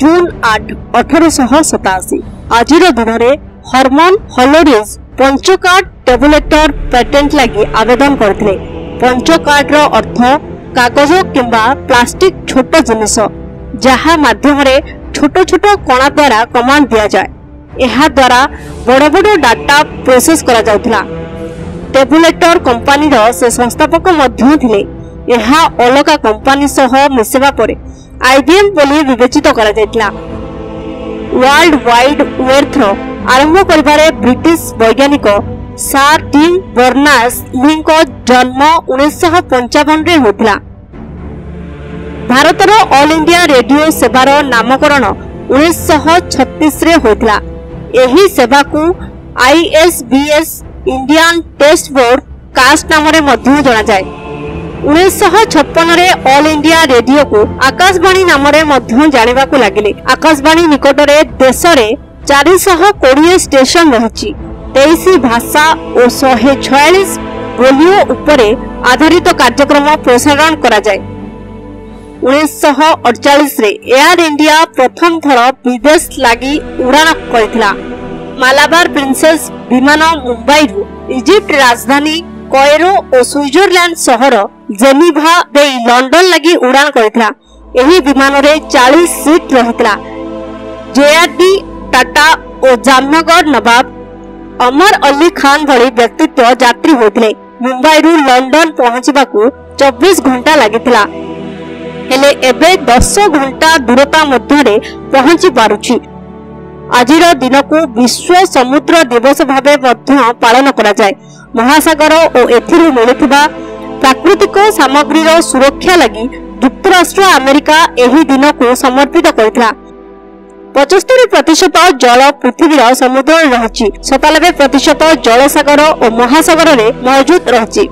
जून 8 1887 आज दिन में हर्मन हलोरिज पंचकार्ड टेबुलेटर पेटेंट लगी आवेदन करथिले। पंचकार्ड रो अर्थ कागज किंबा प्लास्टिक छोट जिनिस जहा माध्यम छोट छोट कणा द्वारा कमांड दिया जाए। यह द्वारा बड़ बड़ डाटा प्रोसेस करा जाउथला। टेबुलेटर कंपनी रो से संस्थापक मध्य थिले। यह अलगा कंपनी सह मिसेबा परे आईबीएम बोली विवेचित करा जायतला। वर्ल्ड वाइड वेब रो आरंभ करिबारे ब्रिटिश वैज्ञानिक सर टिम बर्नर्स-ली को जन्म 1955 रे होतला। भारत रो ऑल इंडिया रेडियो सेवा रो नामकरण 1936 रे होतला। एही सेवा को आईएसबीएस इंडियन टेस्ट बोर्ड कास्ट नाम रे मध्य जणा जाय। 1956 रे ऑल इंडिया रेडियो को आकाशवाणी नाम रे मध्य जानिबा को लागिले। आकाशवाणी निकट रे देश रे 420 स्टेशन रहिछि। 23 भाषा और 146 बोलियो उपरे आधारित कार्यक्रम प्रसारण करा जाय। 1948 रे एयर इंडिया प्रथम थर विदेश लागि उड़ान करथिला। मालाबार प्रिंसेस विमान मुंबई रु इजिप्ट राजधानी कायरो और स्विट्जरलैंड शहर जेनेवा दे लंडन लगी उड़ान करथिला। एही विमान रे 40 सीट रहितला। जेआरडी टाटा और जामनगर नवाब अमर अली खान भली व्यक्तित्व यात्री होतिले। मुंबई रु लंडन पहुंचबा को 24 घंटा लागितला। हेले एबे 10 घंटा दूरता मध्य रे पहुंची पारुछि। आजिर दिन को विश्व समुद्र दिवस भावे मध्य पालन करा जाय। महासागर और एथिरु मिलुथिबा प्राकृतिक सामग्री रो सुरक्षा लगी युक्तराष्ट्र अमेरिका एही दिन को समर्पित करथिला। 75% जल पृथ्वीर समुद्र रहिछि। 97% जल सागर और महासागर रे मौजूद रहिछि।